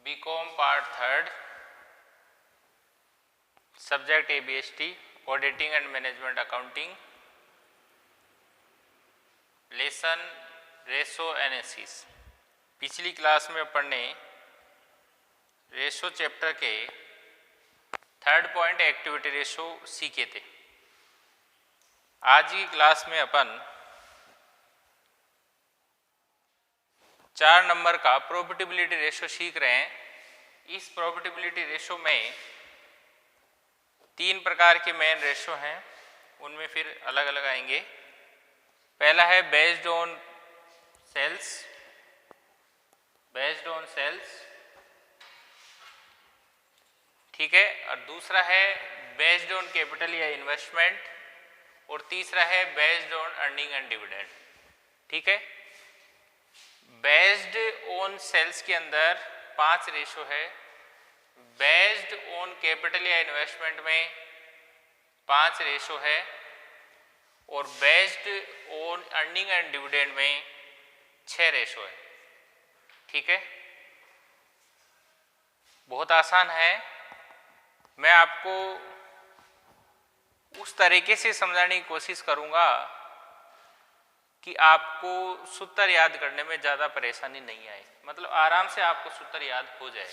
BCom part third, subject ABST, auditing and management accounting, lesson ratio analysis. पिछली class में अपन ने ratio chapter के थर्ड पॉइंट एक्टिविटी रेशो सीखे थे। आज की क्लास में अपन 4 नंबर का प्रॉफिटेबिलिटी रेशो सीख रहे हैं। इस प्रॉफिटेबिलिटी रेशो में 3 प्रकार के मेन रेशो हैं, उनमें फिर अलग अलग आएंगे। पहला है बेस्ड ऑन सेल्स, ठीक है, और दूसरा है बेस्ड ऑन कैपिटल या इन्वेस्टमेंट, और तीसरा है based on earning and dividend. ठीक है, बेस्ड ऑन सेल्स के अंदर 5 रेशो है, बेस्ड ऑन कैपिटल या इन्वेस्टमेंट में 5 रेशो है, और based on earning and dividend में 6 रेशो है। ठीक है, बहुत आसान है। मैं आपको उस तरीके से समझाने की कोशिश करूंगा कि आपको सूत्र याद करने में ज़्यादा परेशानी नहीं आए, मतलब आराम से आपको सूत्र याद हो जाए।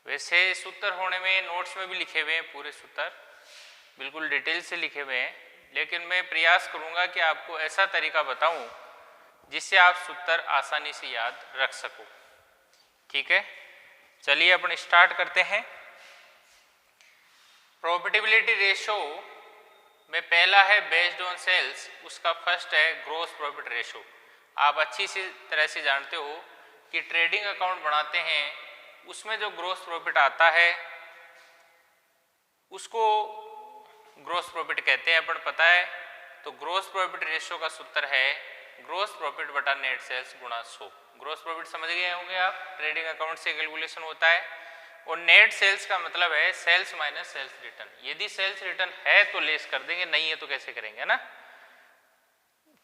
वैसे सूत्र होने में नोट्स में भी लिखे हुए हैं, पूरे सूत्र बिल्कुल डिटेल से लिखे हुए हैं, लेकिन मैं प्रयास करूंगा कि आपको ऐसा तरीका बताऊं जिससे आप सूत्र आसानी से याद रख सको। ठीक है, चलिए अपन स्टार्ट करते हैं। प्रॉफिटेबिलिटी रेशो में पहला है बेस्ड ऑन सेल्स, उसका फर्स्ट है ग्रॉस प्रॉफिट रेशो। आप अच्छी सी तरह से जानते हो कि ट्रेडिंग अकाउंट बनाते हैं, उसमें जो ग्रॉस प्रॉफिट आता है उसको ग्रॉस प्रॉफिट कहते हैं, अपन पता है। तो ग्रॉस प्रॉफिट रेशो का सूत्र है ग्रॉस प्रॉफिट बटा नेट सेल्स गुणा 100। ग्रॉस प्रॉफिट समझ गए होंगे आप, ट्रेडिंग अकाउंट से कैलकुलेशन होता है। और नेट सेल्स का मतलब है सेल्स माइनस सेल्स रिटर्न। यदि सेल्स रिटर्न है तो लेस कर देंगे, नहीं है तो कैसे करेंगे ना।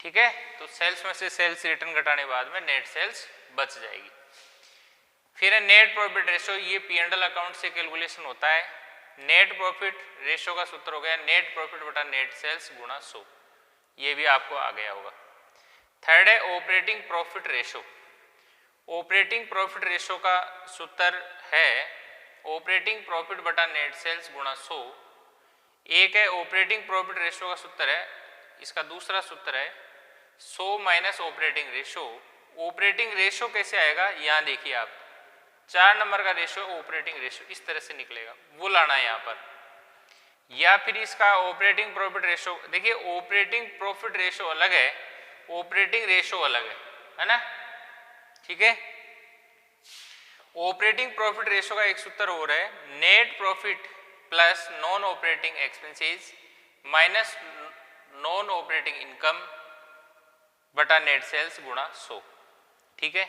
ठीक है, तो सेल्स में से सेल्स रिटर्न घटाने बाद में नेट सेल्स बच जाएगी। फिर है नेट प्रॉफिट रेशो, ये P&L अकाउंट से कैलकुलेशन होता है। नेट प्रॉफिट रेशो का सूत्र हो गया नेट प्रॉफिट बटा नेट सेल्स गुणा 100, ये भी आपको आ गया होगा। थर्ड है operating profit ratio. Operating profit ratio का सूत्र है ऑपरेटिंग प्रॉफिट बटा नेट सेल्स गुणा 100। एक है ऑपरेटिंग प्रॉफिट रेशो का सूत्र है, इसका दूसरा सूत्र है 100 minus operating ratio. Operating ratio कैसे आएगा, यहाँ देखिए आप, 4 नंबर का रेशो ऑपरेटिंग रेशो इस तरह से निकलेगा, वो लाना है यहाँ पर। या फिर इसका ऑपरेटिंग प्रॉफिट रेशो, देखिए ऑपरेटिंग प्रॉफिट रेशो अलग है, ऑपरेटिंग रेशो अलग है ना। ठीक है, ऑपरेटिंग प्रॉफिट रेशो का एक सूत्र और है net profit plus non operating expenses minus non operating income बटा नेट सेल्स गुणा 100। ठीक है,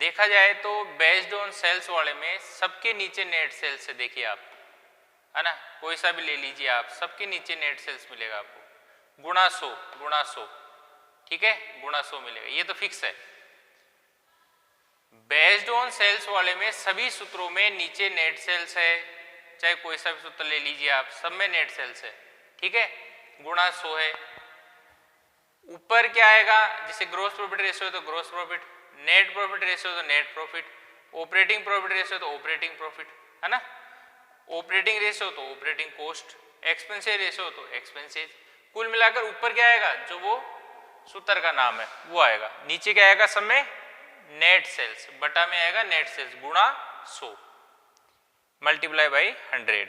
देखा जाए तो बेस्ड ऑन सेल्स वाले में सबके नीचे नेट सेल्स है, देखिए आप, है ना, कोई सा भी ले लीजिए आप, सबके नीचे नेट सेल्स मिलेगा आपको, गुणा 100। ठीक है, गुणा 100 मिलेगा, ये तो फिक्स है। बेस्ड ऑन सेल्स वाले में सभी सूत्रों में नीचे नेट सेल्स है, चाहे कोई सा भी सूत्र ले लीजिए आप, सब में नेट सेल्स है। ठीक है, गुणा 100 है। ऊपर क्या आएगा, जैसे ग्रॉस प्रॉफिट रेशियो है तो gross profit, net profit ratio तो net profit, operating profit ratio तो ऑपरेटिंग प्रॉफिट, है ना, ऑपरेटिंग रेशियो तो ऑपरेटिंग कॉस्ट, एक्सपेंसेस रेशियो तो एक्सपेंसेस। कुल मिलाकर ऊपर क्या आएगा, जो वो सूत्र का नाम है वो आएगा। नीचे क्या आएगा, सब में नेट सेल्स, बटा में आएगा नेट सेल्स गुणा 100 मल्टीप्लाई बाई 100।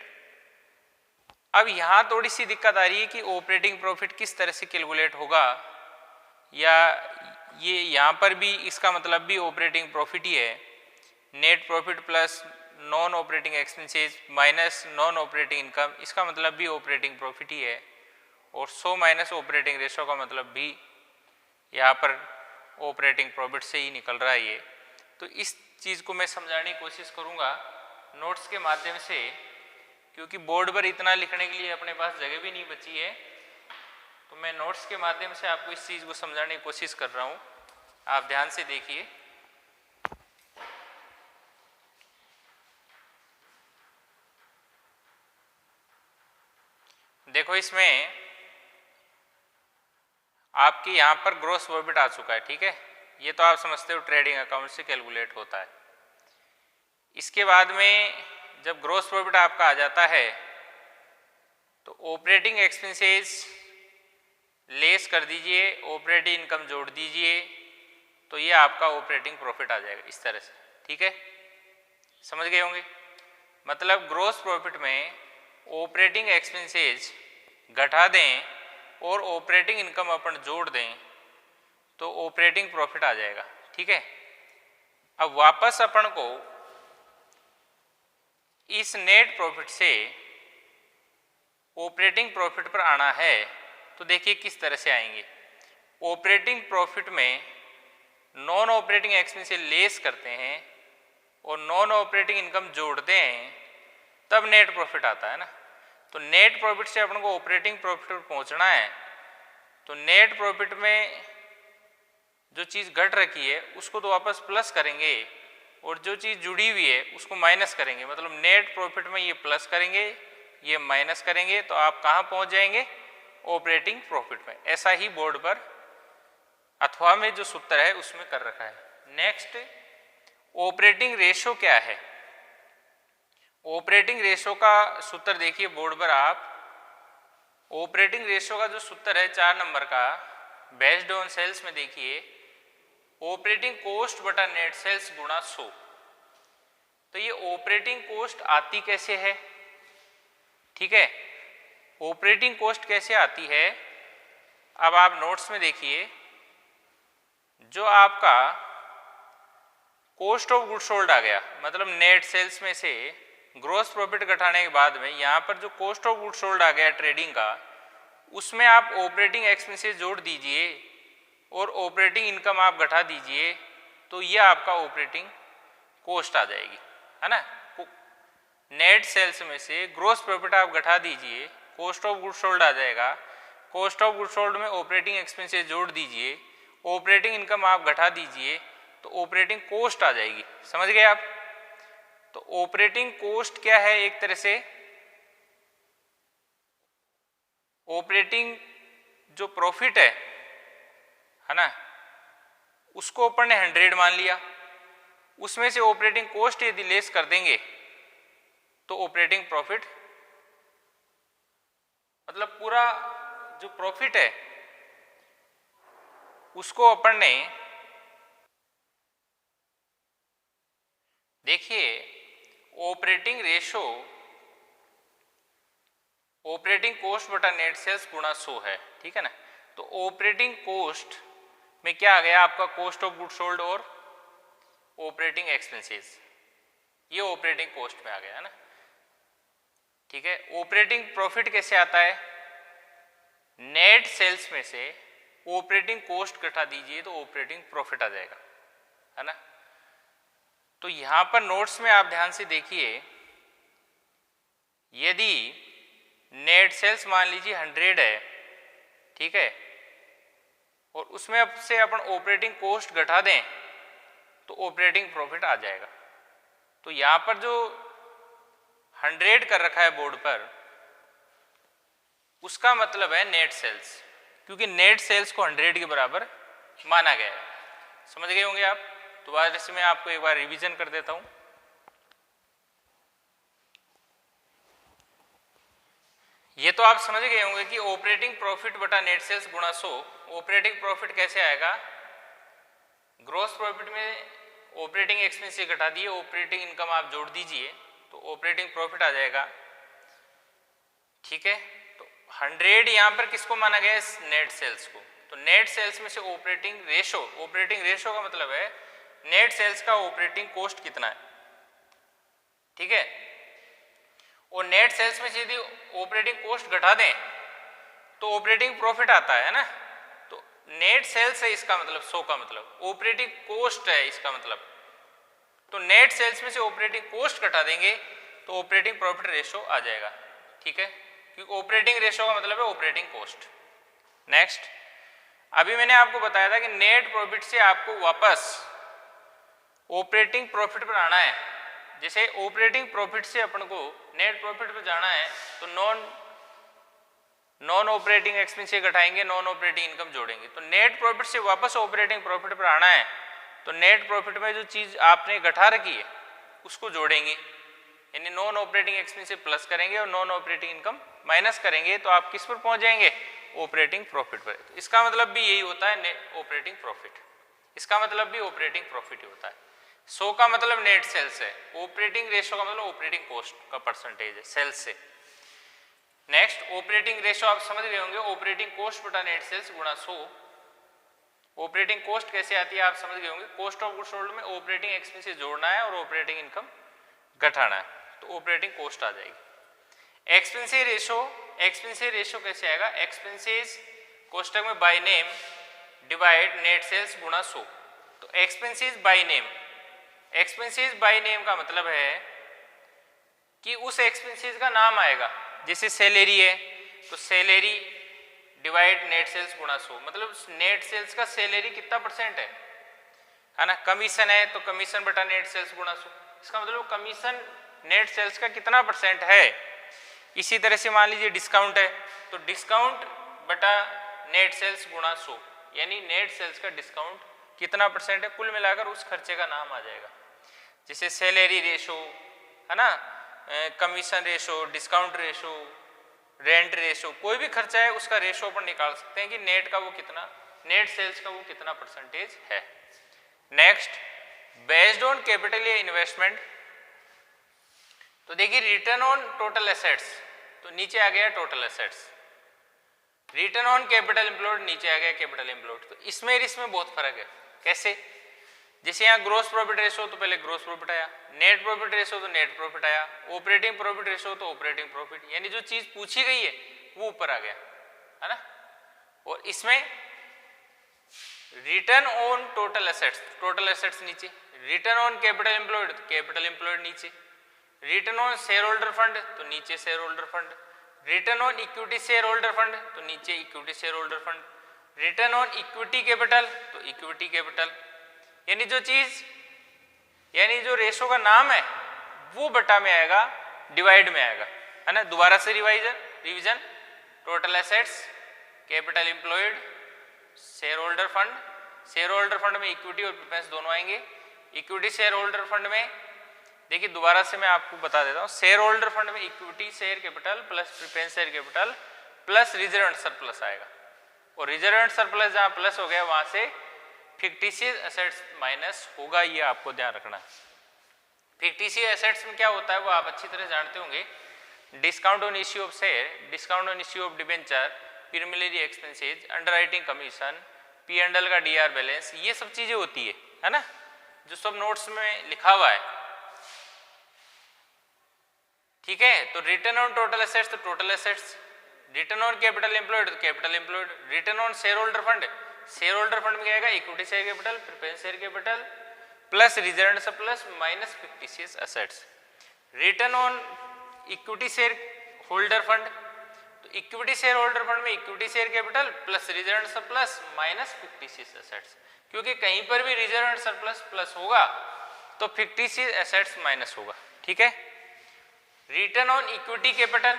अब यहां थोड़ी सी दिक्कत आ रही है कि ऑपरेटिंग प्रॉफिट किस तरह से कैलकुलेट होगा, या ये यहां पर भी इसका मतलब भी ऑपरेटिंग प्रॉफिट ही है, net profit plus non operating expenses minus non operating income, इसका मतलब भी ऑपरेटिंग प्रॉफिट ही है। और 100 माइनस ऑपरेटिंग रेशो का मतलब भी यहाँ पर ऑपरेटिंग प्रॉफिट से ही निकल रहा है ये। तो इस चीज़ को मैं समझाने की कोशिश करूँगा नोट्स के माध्यम से, क्योंकि बोर्ड पर इतना लिखने के लिए अपने पास जगह भी नहीं बची है, तो मैं नोट्स के माध्यम से आपको इस चीज़ को समझाने की कोशिश कर रहा हूँ। आप ध्यान से देखिए। देखो इसमें आपकी यहाँ पर ग्रॉस प्रॉफिट आ चुका है, ठीक है, ये तो आप समझते हो ट्रेडिंग अकाउंट से कैलकुलेट होता है। इसके बाद में जब ग्रॉस प्रॉफिट आपका आ जाता है तो ऑपरेटिंग एक्सपेंसेस लेस कर दीजिए, ऑपरेटिंग इनकम जोड़ दीजिए, तो ये आपका ऑपरेटिंग प्रॉफिट आ जाएगा इस तरह से, ठीक है, समझ गए होंगे। मतलब ग्रॉस प्रॉफिट में ऑपरेटिंग एक्सपेंसेस घटा दें और ऑपरेटिंग इनकम अपन जोड़ दें तो ऑपरेटिंग प्रॉफिट आ जाएगा, ठीक है। अब वापस अपन को इस नेट प्रॉफिट से ऑपरेटिंग प्रॉफिट पर आना है, तो देखिए किस तरह से आएंगे। ऑपरेटिंग प्रॉफिट में नॉन ऑपरेटिंग एक्सपेंस लेस करते हैं और नॉन ऑपरेटिंग इनकम जोड़ते हैं, तब नेट प्रॉफिट आता है ना। तो नेट प्रॉफिट से अपन को ऑपरेटिंग प्रॉफिट पर पहुंचना है, तो नेट प्रॉफिट में जो चीज़ घट रखी है उसको तो वापस प्लस करेंगे और जो चीज़ जुड़ी हुई है उसको माइनस करेंगे। मतलब नेट प्रॉफिट में ये प्लस करेंगे, ये माइनस करेंगे, तो आप कहाँ पहुंच जाएंगे, ऑपरेटिंग प्रॉफिट में। ऐसा ही बोर्ड पर अथवा में जो सूत्र है उसमें कर रखा है। नेक्स्ट, ऑपरेटिंग रेशो क्या है। ऑपरेटिंग रेशो का सूत्र देखिए बोर्ड पर आप। ऑपरेटिंग रेशो का जो सूत्र है 4 नंबर का, बेस्ड ऑन सेल्स में देखिए ऑपरेटिंग कॉस्ट बटा नेट सेल्स गुणा 100। तो ये ऑपरेटिंग कॉस्ट आती कैसे है, ठीक है, ऑपरेटिंग कॉस्ट कैसे आती है। अब आप नोट्स में देखिए, जो आपका कॉस्ट ऑफ गुड सोल्ड आ गया, मतलब नेट सेल्स में से ग्रॉस प्रॉफिट घटाने के बाद में यहाँ पर जो कॉस्ट ऑफ गुड सोल्ड आ गया ट्रेडिंग का, उसमें आप ऑपरेटिंग एक्सपेंसेस जोड़ दीजिए और ऑपरेटिंग इनकम आप घटा दीजिए, तो ये आपका ऑपरेटिंग कॉस्ट आ जाएगी, है ना। नेट सेल्स में से ग्रॉस प्रॉफिट आप घटा दीजिए, कॉस्ट ऑफ गुड सोल्ड आ जाएगा, कॉस्ट ऑफ गुड सोल्ड में ऑपरेटिंग एक्सपेंसेस जोड़ दीजिए, ऑपरेटिंग इनकम आप घटा दीजिए, तो ऑपरेटिंग कॉस्ट आ जाएगी। समझ गए आप। तो ऑपरेटिंग कॉस्ट क्या है, एक तरह से ऑपरेटिंग जो प्रॉफिट है ना, उसको अपन ने 100 मान लिया, उसमें से ऑपरेटिंग कॉस्ट यदि लेस कर देंगे तो ऑपरेटिंग प्रॉफिट, मतलब पूरा जो प्रॉफिट है उसको अपन ने देखिए ऑपरेटिंग रेशो ऑपरेटिंग कॉस्ट बटा नेट सेल्स गुणा 100 है, ठीक है ना। तो ऑपरेटिंग कॉस्ट में क्या आ गया आपका, कॉस्ट ऑफ गुड सोल्ड और ऑपरेटिंग एक्सपेंसेस, ये ऑपरेटिंग कॉस्ट में आ गया है ना, ठीक है। ऑपरेटिंग प्रॉफिट कैसे आता है, नेट सेल्स में से ऑपरेटिंग कॉस्ट घटा दीजिए तो ऑपरेटिंग प्रॉफिट आ जाएगा, है ना। तो यहां पर नोट्स में आप ध्यान से देखिए, यदि नेट सेल्स मान लीजिए 100 है, ठीक है, और उसमें अब से अपन ऑपरेटिंग कॉस्ट घटा दें तो ऑपरेटिंग प्रॉफिट आ जाएगा। तो यहां पर जो 100 कर रखा है बोर्ड पर, उसका मतलब है नेट सेल्स, क्योंकि नेट सेल्स को 100 के बराबर माना गया है। समझ गए होंगे आप। दोबारा से मैं आपको एक बार रिवीजन कर देता हूं। ये तो आप समझ गए होंगे कि ऑपरेटिंग प्रॉफिट बटा नेट सेल्स गुणा 100, ऑपरेटिंग प्रॉफिट कैसे आएगा, ग्रॉस प्रॉफिट में ऑपरेटिंग एक्सपेंस से घटा दिए, ऑपरेटिंग इनकम आप जोड़ दीजिए तो ऑपरेटिंग प्रॉफिट आ जाएगा, ठीक है। तो 100 यहां पर किसको माना गया है, नेट सेल्स को। तो नेट सेल्स में से ऑपरेटिंग रेशो का मतलब है नेट सेल्स का ऑपरेटिंग कॉस्ट कितना है, ठीक है। और नेट सेल्स में यदि ऑपरेटिंग कॉस्ट घटा दें तो ऑपरेटिंग प्रॉफिट आता है ना। तो नेट सेल्स है इसका मतलब 100 का मतलब, ऑपरेटिंग कॉस्ट है इसका मतलब। तो नेट सेल्स में से ऑपरेटिंग कॉस्ट घटा देंगे तो ऑपरेटिंग प्रॉफिट रेशो आ जाएगा, ठीक है, क्योंकि ऑपरेटिंग रेशो का मतलब है ऑपरेटिंग कॉस्ट। नेक्स्ट, अभी मैंने आपको बताया था कि नेट प्रॉफिट से आपको वापस ऑपरेटिंग प्रॉफिट पर आना है। जैसे ऑपरेटिंग प्रॉफिट से अपन को नेट प्रॉफिट पर जाना है तो नॉन नॉन ऑपरेटिंग एक्सपेंस से घटाएंगे, नॉन ऑपरेटिंग इनकम जोड़ेंगे। तो नेट प्रॉफिट से वापस ऑपरेटिंग प्रॉफिट पर आना है तो नेट प्रॉफिट में जो चीज़ आपने घटा रखी है उसको जोड़ेंगे, यानी नॉन ऑपरेटिंग एक्सपेंस से प्लस करेंगे और नॉन ऑपरेटिंग इनकम माइनस करेंगे, तो आप किस पर पहुंच जाएंगे? ऑपरेटिंग प्रॉफिट पर। तो इसका मतलब भी यही होता है नेट ऑपरेटिंग प्रॉफिट, इसका मतलब भी ऑपरेटिंग प्रॉफिट ही होता है। 100 का मतलब नेट सेल्स है, ऑपरेटिंग रेशियो का मतलब ऑपरेटिंग कॉस्ट का परसेंटेज है सेल्स से। नेक्स्ट ऑपरेटिंग रेशियो आप समझ गए होंगे, ऑपरेटिंग कॉस्ट बटा नेट सेल्स गुणा 100। ऑपरेटिंग कॉस्ट कैसे आती है आप समझ गए होंगे, कॉस्ट ऑफ गुड्स सोल्ड में ऑपरेटिंग एक्सपेंसेस जोड़ना है और ऑपरेटिंग इनकम घटाना है, तो ऑपरेटिंग कॉस्ट आ जाएगी। एक्सपेंसेस रेशियो कैसे आएगा? एक्सपेंसेस कोष्टक में by name divide net sales गुणा 100। तो expenses by name, expenses by name का मतलब है कि उस एक्सपेंसेस का नाम आएगा, जैसे सैलरी है तो सैलरी डिवाइड नेट सेल्स गुणा 100, मतलब नेट सेल्स का सैलरी कितना परसेंट है ना। कमीशन है तो कमीशन बटा नेट सेल्स गुणा 100, इसका मतलब कमीशन नेट सेल्स का कितना परसेंट है। इसी तरह से मान लीजिए डिस्काउंट है तो डिस्काउंट बटा नेट सेल्स गुणा 100, यानी नेट सेल्स का डिस्काउंट कितना परसेंट है, कुल मिलाकर उस खर्चे का नाम आ जाएगा। जैसे सैलरी रेशो है ना, commission ratio, discount ratio, rent ratio, कोई भी खर्चा है उसका रेशो अपन निकाल सकते हैं कि नेट का वो कितना, नेट सेल्स का वो कितना परसेंटेज है। नेक्स्ट बेस्ड ऑन कैपिटल या इन्वेस्टमेंट, तो देखिए रिटर्न ऑन टोटल एसेट्स, तो नीचे आ गया total assets, return on capital employed नीचे आ गया कैपिटल एम्प्लॉयड। तो इसमें और इसमें बहुत फर्क है। कैसे? जैसे यहाँ ग्रोस प्रॉफिट रेशो तो पहले ग्रोस प्रॉफिट आया, नेट प्रॉफिट रेशो तो नेट प्रॉफिट आया, ऑपरेटिंग प्रॉफिट रेशो तो ऑपरेटिंग प्रॉफिट, यानी जो चीज पूछी गई है वो ऊपर आ गया है ना। और इसमें return on total assets, total assets नीचे, रिटर्न ऑन कैपिटल एम्प्लॉयड तो कैपिटल एम्प्लॉयड नीचे, return on share holder fund तो नीचे share holder fund, return on equity share holder fund तो नीचे equity share holder fund, return on equity capital तो equity capital, यानी जो चीज, यानी जो रेशो का नाम है वो बटा में आएगा, डिवाइड में आएगा है ना। दोबारा से revision, total assets, capital employed, share holder fund, share holder fund में इक्विटी और प्रेफरेंस दोनों आएंगे। इक्विटी शेयर होल्डर फंड में देखिए दोबारा से मैं आपको बता देता हूँ, शेयर होल्डर फंड में equity share capital plus preference share capital plus reserve and surplus आएगा, और रिजर्व एंड सरप्लस जहाँ प्लस हो गया वहां से फिक्टिशियस एसेट्स माइनस होगा, ये आपको ध्यान रखना है। फिक्टिशियस एसेट्स में क्या होता है वो आप अच्छी तरह जानते होंगे, discount on issue of share, discount on issue of debenture, प्रीमिलरी expenses, underwriting commission, P&L का DR बैलेंस, ये सब चीजें होती है ना, जो सब नोट्स में लिखा हुआ है। ठीक है, तो रिटर्न ऑन टोटल एसेट्स तो total assets, return on capital employed तो capital employed, return on share holder fund, share holder fund में क्या आएगा, equity share capital, preference share capital plus reserve and surplus minus fictitious assets. Return on equity share holder fund, तो equity share holder fund में equity share capital plus reserve and surplus minus fictitious assets, क्योंकि कहीं पर भी reserve and surplus plus होगा तो fictitious assets minus होगा। ठीक है, रिटर्न ऑन इक्विटी कैपिटल,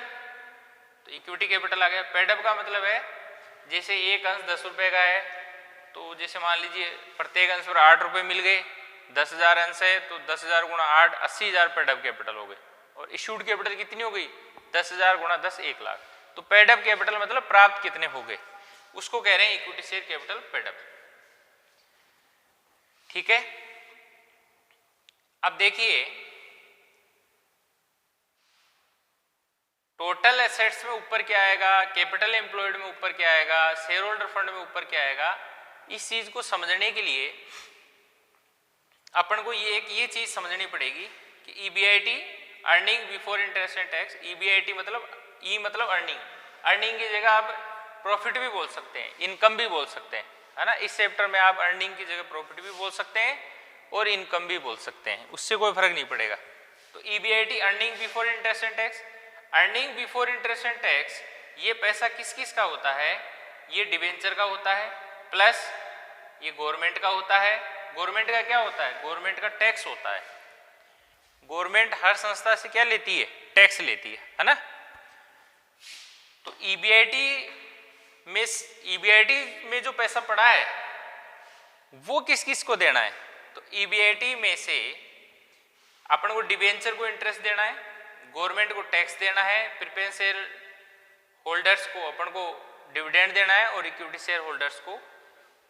तो इक्विटी कैपिटल आ गया। पेडअप का मतलब है जैसे एक अंश 10 रुपए का है, तो जैसे मान लीजिए प्रत्येक अंश पर 8 रुपए मिल गए, 10,000 अंश है तो 10,000 गुणा 8 80,000 पेडअप कैपिटल हो गए, और इश्यूड कैपिटल कितनी हो गई 10,000 गुणा 10 1 लाख। तो पेडअप कैपिटल मतलब प्राप्त कितने हो गए, उसको कह रहे हैं इक्विटी शेयर कैपिटल पेडअप। ठीक है, अब देखिए टोटल एसेट्स में ऊपर क्या आएगा, कैपिटल एम्प्लॉयड में ऊपर क्या आएगा, शेयर होल्डर फंड में ऊपर क्या आएगा। इस चीज को समझने के लिए अपन को ये चीज समझनी पड़ेगी कि EBIT earning before interest and tax, EBIT मतलब ई मतलब अर्निंग, अर्निंग की जगह आप प्रॉफिट भी बोल सकते हैं, इनकम भी बोल सकते हैं है ना। इस चैप्टर में आप अर्निंग की जगह प्रॉफिट भी बोल सकते हैं और इनकम भी बोल सकते हैं, उससे कोई फर्क नहीं पड़ेगा। तो EBIT earning before interest and tax, earning before interest and tax, ये पैसा किस किस का होता है, ये डिवेंचर का होता है प्लस ये गवर्नमेंट का होता है। गवर्नमेंट का क्या होता है, गवर्नमेंट का टैक्स होता है। गवर्नमेंट हर संस्था से क्या लेती है, टैक्स लेती है ना। तो ईबीआईटी में जो पैसा पड़ा है वो किस किस को देना है? तो ईबीआईटी में से अपन को डिबेंचर को इंटरेस्ट देना है, गवर्नमेंट को टैक्स देना है, प्रेफरेंस शेयर होल्डर्स को अपन को डिविडेंड देना है और इक्विटी शेयर होल्डर्स को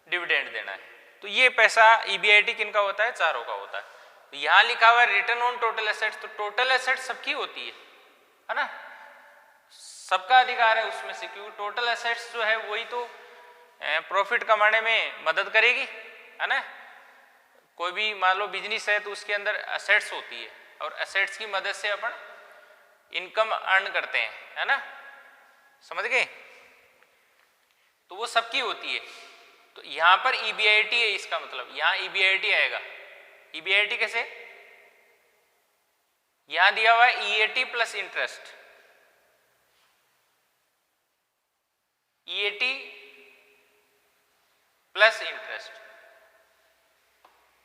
डिविडेंड देना है। तो ये पैसा ईबीआईटी किन का होता है? चारों का होता है। तो यहाँ लिखा हुआ है रिटर्न ऑन टोटल एसेट्स, तो टोटल एसेट्स सबकी होती है ना, सबका अधिकार है उसमें से, क्योंकि टोटल एसेट्स जो है वही तो प्रॉफिट कमाने में मदद करेगी, है ना। कोई भी मान लो बिजनेस है तो उसके अंदर एसेट्स होती है और एसेट्स की मदद से अपन इनकम अर्न करते हैं, है ना, समझ गए। तो वो सबकी होती है। तो यहां पर ईबीआईटी है, इसका मतलब यहां ईबीआईटी आएगा। ईबीआईटी कैसे? यहां दिया हुआ है EAT plus interest, EAT plus interest,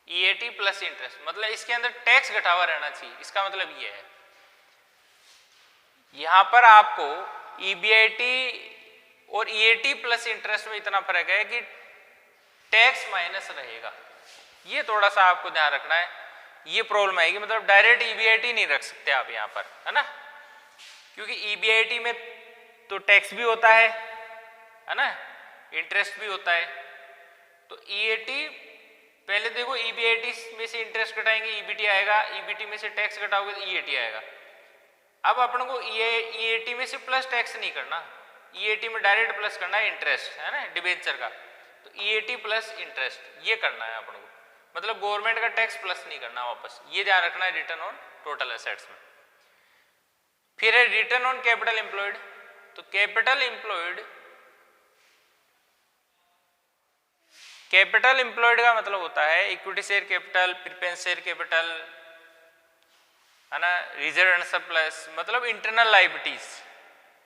EAT plus interest, मतलब इसके अंदर टैक्स घटा हुआ रहना चाहिए। इसका मतलब ये है यहां पर आपको ईबीआईटी और ईएटी प्लस इंटरेस्ट में इतना फर्क है कि टैक्स माइनस रहेगा। ये थोड़ा सा आपको ध्यान रखना है, ये प्रॉब्लम आएगी। मतलब डायरेक्ट ईबीआईटी नहीं रख सकते आप यहां पर, है ना, क्योंकि ईबीआईटी में तो टैक्स भी होता है ना, इंटरेस्ट भी होता है। तो ईएटी पहले देखो, ईबीआईटी में से इंटरेस्ट घटाएंगे ईबीटी आएगा, ईबीटी में से टैक्स घटाओगे तो ईएटी आएगा। अब अपन को ईएटी में से प्लस टैक्स नहीं करना, ईएटी में डायरेक्ट प्लस करना है इंटरेस्ट, है ना, डिबेंचर का। तो ईएटी प्लस इंटरेस्ट ये करना है अपन को, मतलब गवर्नमेंट का टैक्स प्लस नहीं करना वापस। ये ध्यान रखना है रिटर्न ऑन टोटल एसेट्स में। फिर है रिटर्न ऑन कैपिटल एम्प्लॉयड। तो कैपिटल एम्प्लॉयड का मतलब होता है equity share capital, preference share capital, है ना, रिजर्व एंड सरप्लस, मतलब internal liabilities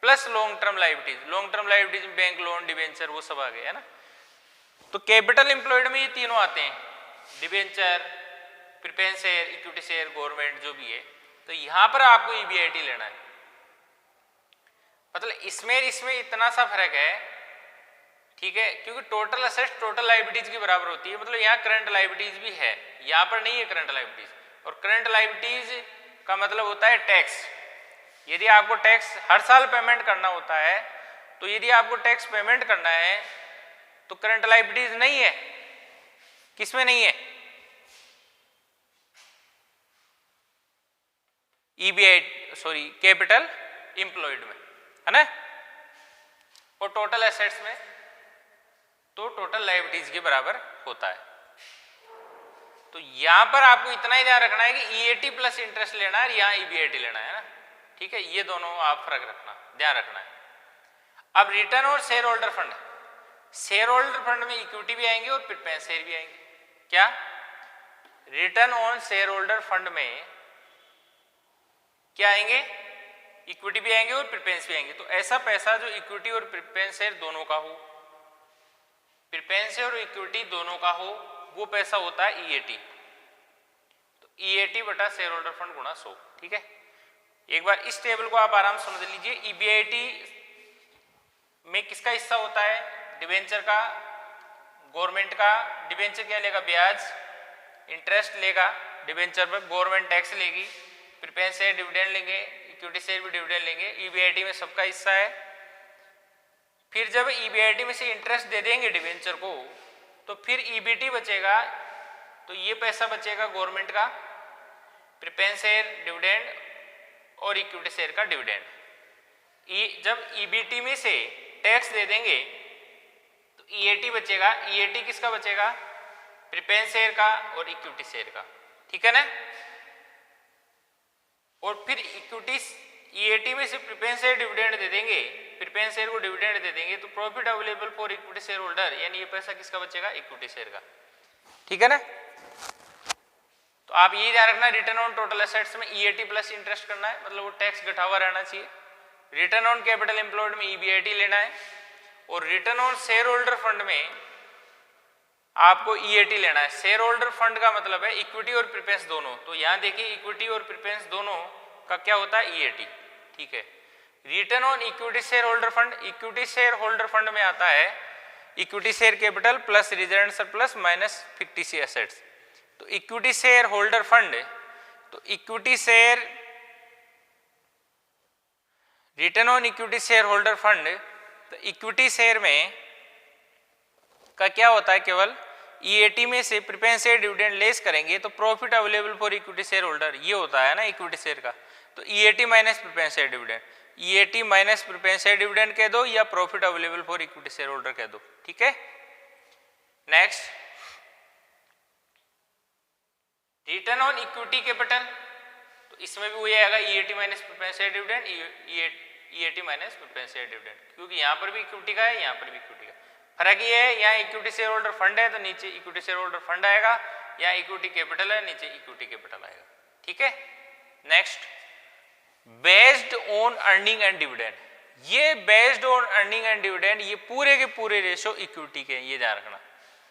plus long term liabilities. Long term liabilities में बैंक लोन, डिबेंचर, वो सब आ गए, है ना। तो कैपिटल एम्प्लॉयड में ये तीनों आते हैं, debenture, preference share, equity share, government जो भी है। तो यहां पर आपको ईबीआईटी लेना है। मतलब इसमें इतना सा फर्क है, ठीक है, क्योंकि टोटल एसेट्स टोटल लायबिलिटीज की बराबर होती है। मतलब यहाँ करंट लायबिलिटीज भी है, यहाँ पर नहीं है करंट लायबिलिटीज। और करंट लायबिलिटीज का मतलब होता है टैक्स। यदि आपको टैक्स हर साल पेमेंट करना होता है, तो यदि आपको टैक्स पेमेंट करना है तो करंट लायबिलिटीज नहीं है। किसमें नहीं है? कैपिटल एम्प्लॉयड में, है ना। और टोटल एसेट्स में तो टोटल लायबिलिटीज के बराबर होता है। तो यहां पर आपको इतना ही ध्यान रखना है कि ईएटी प्लस इंटरेस्ट लेना है, यहां ईबीआईटी लेना है ना, ठीक है। ये दोनों आप फर्क रखना, ध्यान रखना है। अब रिटर्न और share holder fund, share holder fund में इक्विटी भी आएंगे और प्रेफरेंस शेयर भी आएंगे। क्या? Return on share holder fund में क्या आएंगे? इक्विटी भी आएंगे और प्रेफरेंस भी आएंगे। तो ऐसा पैसा जो इक्विटी और प्रेफरेंस शेयर दोनों का हो, प्रेफरेंस और इक्विटी दोनों का हो, वो पैसा होता है ईएटी। तो ईएटी बटा शेयर होल्डर फंड गुणा 100, ठीक है। एक बार इस टेबल को आप आराम से समझ लीजिए। ईबीआईटी में किसका हिस्सा होता है? डिबेंचर का, गवर्नमेंट का। डिबेंचर क्या लेगा? ब्याज, इंटरेस्ट लेगा डिबेंचर पर, गवर्नमेंट टैक्स लेगी, प्रेफरेंस शेयर डिविडेंड लेंगे, इक्विटी शेयर भी डिविडेंड लेंगे। ईबीआईटी में सबका हिस्सा है। फिर जब ईबीआईटी में से इंटरेस्ट दे देंगे डिबेंचर को, तो फिर ईबीटी बचेगा। तो ये पैसा बचेगा गवर्नमेंट का, प्रेफरेंस शेयर डिविडेंड और इक्विटी शेयर का डिविडेंड। जब ईबीटी में से टैक्स दे देंगे तो ईएटी बचेगा। ईएटी किसका बचेगा? प्रेफरेंस शेयर का और इक्विटी शेयर का, ठीक है ना। और फिर इक्विटी ईएटी में से प्रेफरेंस शेयर डिविडेंड दे देंगे, प्रेफरेंस शेयर को डिविडेंड दे देंगे, तो profit available for equity share holder, यानी ये पैसा किसका बचेगा? इक्विटी शेयर का, ठीक है ना। तो आप ये ध्यान रखना, रिटर्न ऑन टोटल एसेट्स में ईएटी प्लस इंटरेस्ट करना है, मतलब वो टैक्स घटा हुआ रहना चाहिए। रिटर्न ऑन कैपिटल एम्प्लॉयड में ईबीआईटी लेना है, और return on share holder fund में आपको ईएटी लेना है। शेयर होल्डर फंड का मतलब है इक्विटी और प्रेफरेंस दोनों। तो यहां देखिए इक्विटी और प्रेफरेंस दोनों का क्या होता है? ईएटी, ठीक है। Return on equity share holder fund, equity share holder fund में आता है equity share capital plus reserve surplus minus fictitious assets. तो इक्विटी शेयर होल्डर फंड, तो equity share return on equity share holder fund, तो equity share में का क्या होता है, केवल ईएटी में से प्रीफरेंस शेयर डिविडेंड लेस करेंगे तो profit available for equity share holder, ये होता है ना इक्विटी शेयर का। तो EAT minus preference share dividend, EAT minus preference share dividend कह दो या profit available for equity share holder कह दो, ठीक है। Next, return on equity capital, तो इसमें भी वही आएगा EAT minus preference share dividend, EAT minus preference share dividend, क्योंकि यहाँ पर भी इक्विटी का है, यहाँ पर भी इक्विटी का। फर्क ये है, यहाँ इक्विटी शेयर होल्डर फंड है तो नीचे इक्विटी शेयर होल्डर फंड आएगा, यहाँ इक्विटी कैपिटल है नीचे इक्विटी कैपिटल आएगा, ठीक है। Next, based on earning and dividend, ये based on earning and dividend ये पूरे के पूरे रेशो इक्विटी के, ये ध्यान रखना।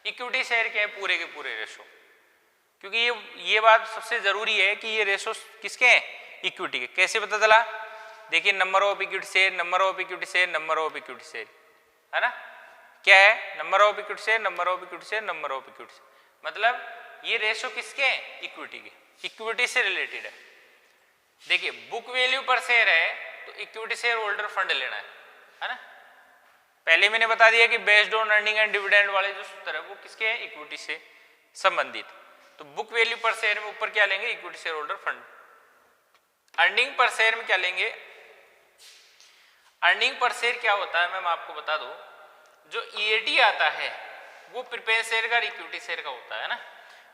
इक्विटी शेयर के है पूरे के पूरे रेशो, क्योंकि ये बात सबसे जरूरी है कि ये रेशो किसके हैं, इक्विटी के। कैसे पता चला, देखिए number of equity share, number of equity share, number of equity share, है ना, क्या है, number of equity share, number of equity share, number of equity share, मतलब ये रेशो किसके हैं, इक्विटी के, इक्विटी से रिलेटेड है। देखिए बुक वैल्यू पर शेयर है तो इक्विटी शेयर होल्डर फंड लेना है ना। पहले मैंने बता दिया कि based on earning and dividend वाले जो सूत्र है वो किसके हैं, इक्विटी से संबंधित। तो बुक वैल्यू पर शेयर में ऊपर क्या लेंगे, equity share holder fund. Earning per share में क्या लेंगे, अर्निंग पर शेयर क्या होता है, मैं आपको बता दूं, जो ईएटी आता है वो प्रीफरेंस शेयर का इक्विटी शेयर का होता है ना।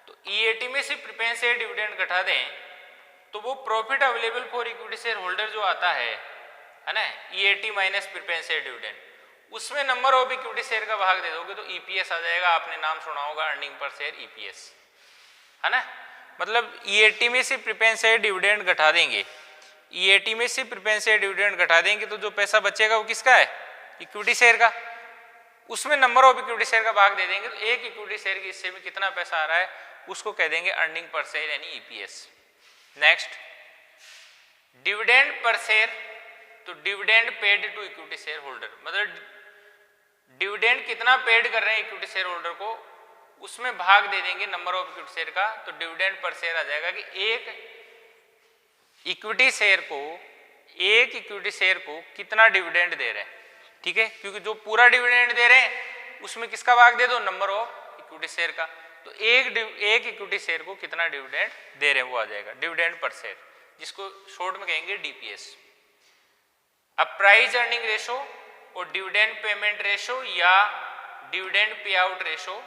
तो ईएटी में से प्रीफरेंस शेयर डिविडेंड घटा दें तो वो profit available for equity share holder जो आता है ना, EAT minus preference share dividend, उसमें नंबर ऑफ इक्विटी शेयर का भाग दे दोगे तो ईपीएस आ जाएगा। आपने नाम सुना होगा अर्निंग पर शेयर ईपीएस, है ना। मतलब ईएटी में से प्रीफरेंस शेयर डिविडेंड घटा देंगे, ईएटी में से प्रीफरेंस शेयर डिविडेंड घटा देंगे तो जो पैसा बचेगा वो किसका है, इक्विटी शेयर का। उसमें नंबर ऑफ इक्विटी शेयर का भाग दे देंगे तो एक इक्विटी शेयर की हिस्से में कितना पैसा आ रहा है उसको कह देंगे अर्निंग पर शेयर यानी EPS. Next, dividend per share, तो dividend paid to equity share holder, मतलब डिविडेंड कितना पेड कर रहे हैं इक्विटी शेयर होल्डर को, उसमें भाग दे देंगे नंबर ऑफ इक्विटी शेयर का। तो डिविडेंड पर शेयर आ जाएगा कि एक इक्विटी शेयर को कितना डिविडेंड दे रहे हैं, ठीक है, क्योंकि जो पूरा डिविडेंड दे रहे हैं उसमें किसका भाग दे दो, नंबर ऑफ इक्विटी शेयर का। तो एक इक्विटी शेयर को कितना डिविडेंड दे रहे हैं वो आ जाएगा डिविडेंड पर शेयर, जिसको शॉर्ट में कहेंगे डीपीएस। अब प्राइस अर्निंग रेशो और डिविडेंड पेमेंट रेशो या डिविडेंड पे आउट रेशो,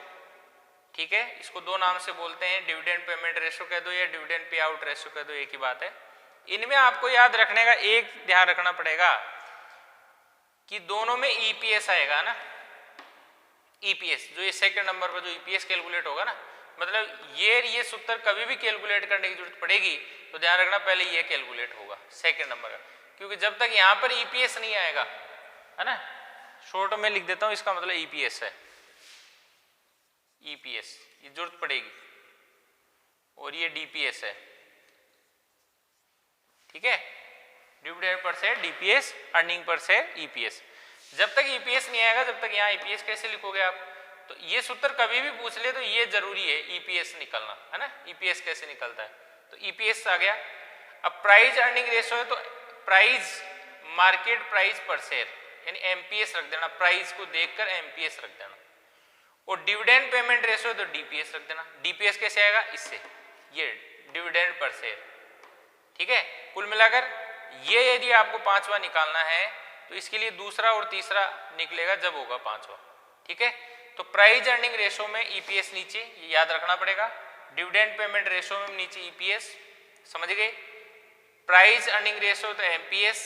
ठीक है, इसको दो नाम से बोलते हैं, डिविडेंड पेमेंट रेशो कह दो या डिविडेंड पे आउट रेशो कह दो, एक ही बात है। इनमें आपको याद रखने का एक ध्यान रखना पड़ेगा कि दोनों में ईपीएस आएगा ना, ईपीएस जो ये सेकंड नंबर पर जो ईपीएस कैलकुलेट होगा ना, मतलब ये सूत्र कभी भी कैलकुलेट करने की जरूरत पड़ेगी तो ध्यान रखना पहले ये कैलकुलेट होगा सेकंड नंबर का, क्योंकि जब तक यहाँ पर ईपीएस नहीं आएगा, है ना, शॉर्ट में लिख देता हूँ, इसका मतलब ईपीएस है, ईपीएस ये जरूरत पड़ेगी, और ये डीपीएस है, ठीक है, dividend per share DPS, earning per share EPS. जब तक ईपीएस नहीं आएगा तब तक यहाँ ईपीएस कैसे लिखोगे आप, तो ये सूत्र कभी भी पूछ ले तो ये जरूरी है ईपीएस निकलना, है ना, ईपीएस कैसे निकलता है, तो ईपीएस आ गया। अब प्राइस अर्निंग रेशो है तो प्राइस मार्केट प्राइस पर शेयर यानी एमपीएस रख देना, प्राइस को देखकर एमपीएस रख देना, और डिविडेंड पेमेंट रेशो है तो डीपीएस रख देना। डीपीएस कैसे आएगा, इससे, ये डिविडेंड पर शेयर, ठीक है। कुल मिलाकर ये यदि आपको पांचवा निकालना है तो इसके लिए दूसरा और तीसरा निकलेगा जब होगा पांचवा, ठीक है। तो प्राइस अर्निंग रेशो में ईपीएस नीचे, ये याद रखना पड़ेगा, डिविडेंड पेमेंट रेशो में नीचे ईपीएस, समझ गए। प्राइस अर्निंग रेशो तो एमपीएस,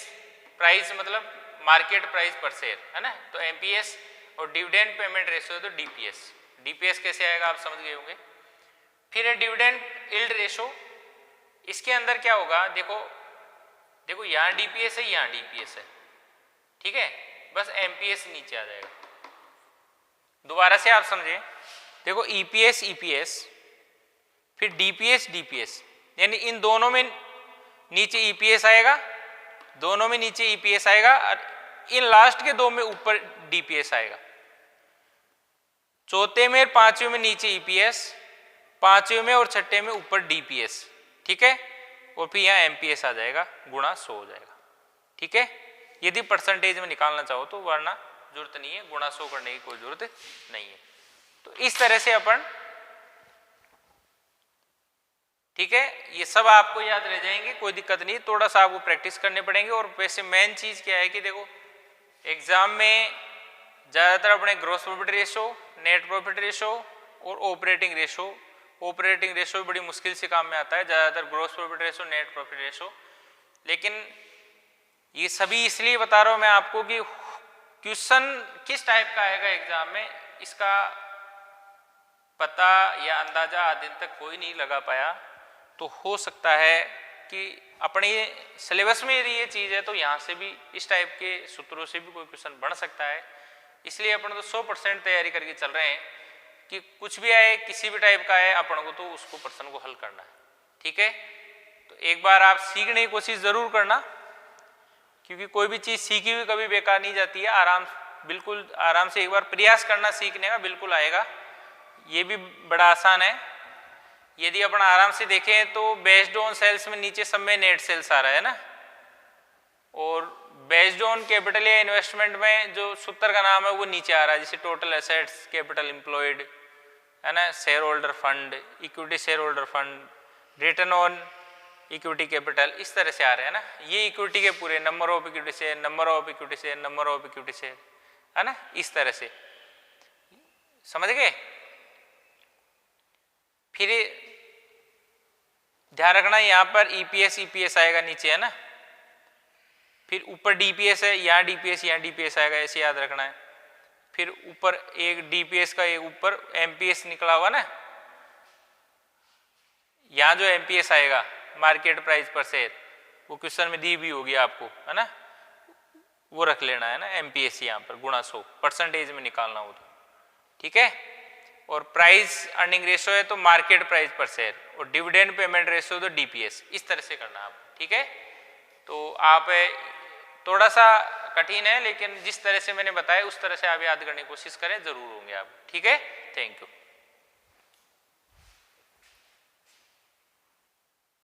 प्राइस मतलब मार्केट प्राइस पर शेयर, है ना, तो एमपीएस, और डिविडेंड पेमेंट रेशो तो डीपीएस। डीपीएस कैसे आएगा आप समझ गए होंगे। फिर है डिविडेंड यील्ड रेशो, इसके अंदर क्या होगा, देखो यहाँ डीपीएस है, यहाँ डीपीएस है, ठीक है, बस एमपीएस नीचे आ जाएगा। दोबारा से आप समझें, देखो ईपीएस ईपीएस फिर डीपीएस डीपीएस, यानी इन दोनों में नीचे ईपीएस आएगा दोनों में नीचे ईपीएस आएगा और इन लास्ट के दो में ऊपर डीपीएस आएगा। चौथे में पांचवें में नीचे ईपीएस, पांचवें में और छठे में ऊपर डीपीएस, ठीक है, और फिर यहाँ एमपीएस आ जाएगा, गुणा 100 हो जाएगा, ठीक है। यदि परसेंटेज में निकालना चाहो तो, वरना जरूरत नहीं है, गुणा 100 करने की कोई जरूरत नहीं है। तो इस तरह से अपन, ठीक है, ये सब आपको याद रह जाएंगे, कोई दिक्कत नहीं, थोड़ा सा आपको प्रैक्टिस करने पड़ेंगे। और वैसे मेन चीज क्या है कि देखो एग्जाम में ज़्यादातर अपने gross profit ratio, net profit ratio और ऑपरेटिंग रेशो, ऑपरेटिंग रेशो भी बड़ी मुश्किल से काम में आता है, ज़्यादातर gross profit ratio, net profit ratio. लेकिन ये सभी इसलिए बता रहा हूँ मैं आपको कि क्वेश्चन किस टाइप का आएगा एग्जाम में, इसका पता या अंदाजा आज दिन तक कोई नहीं लगा पाया। तो हो सकता है कि अपने सिलेबस में यदि ये चीज़ है तो यहाँ से भी इस टाइप के सूत्रों से भी कोई क्वेश्चन बन सकता है। इसलिए अपन तो 100% तैयारी करके चल रहे हैं कि कुछ भी आए, किसी भी टाइप का आए, अपन को तो उसको प्रश्न को हल करना है, ठीक है। तो एक बार आप सीखने की कोशिश ज़रूर करना, क्योंकि कोई भी चीज़ सीखी हुई कभी बेकार नहीं जाती है। बिल्कुल आराम से एक बार प्रयास करना सीखने का, बिल्कुल आएगा। ये भी बड़ा आसान है। यदि अपन आराम से देखें तो बेस्ड ऑन सेल्स में नीचे सब में नेट सेल्स आ रहा है ना, और बेस्ड ऑन कैपिटल या इन्वेस्टमेंट में जो सूत्र का नाम है वो नीचे आ रहा है, जैसे टोटल एसेट्स, कैपिटल एम्प्लॉयड, है ना, share holder fund, equity share holder fund, return on equity capital, इस तरह से आ रहे हैं ना। ये इक्विटी के पूरे number of equity share, number of equity share, number of equity share, है ना, इस तरह से, समझ गए। फिर ध्यान रखना यहाँ पर ईपीएस ईपीएस आएगा नीचे, है ना, फिर ऊपर डीपीएस है, यहाँ डीपीएस यहाँ डीपीएस आएगा, ऐसे याद रखना है। फिर ऊपर एक डीपीएस का एक ऊपर एमपीएस निकला हुआ ना, यहाँ जो एमपीएस आएगा मार्केट प्राइस पर शेयर, वो क्वेश्चन में दी भी होगी आपको, है ना, वो रख लेना है ना, एमपीएस यहाँ पर गुणा 100 परसेंटेज में निकालना हो तो, ठीक है। और प्राइस अर्निंग रेशो है तो मार्केट प्राइस पर शेयर, और डिविडेंड पेमेंट रेशो तो डीपीएस, इस तरह से करना आप, ठीक है। तो आप थोड़ा सा कठिन है, लेकिन जिस तरह से मैंने बताया उस तरह से आप याद करने की कोशिश करें, जरूर होंगे आप, ठीक है। Thank you.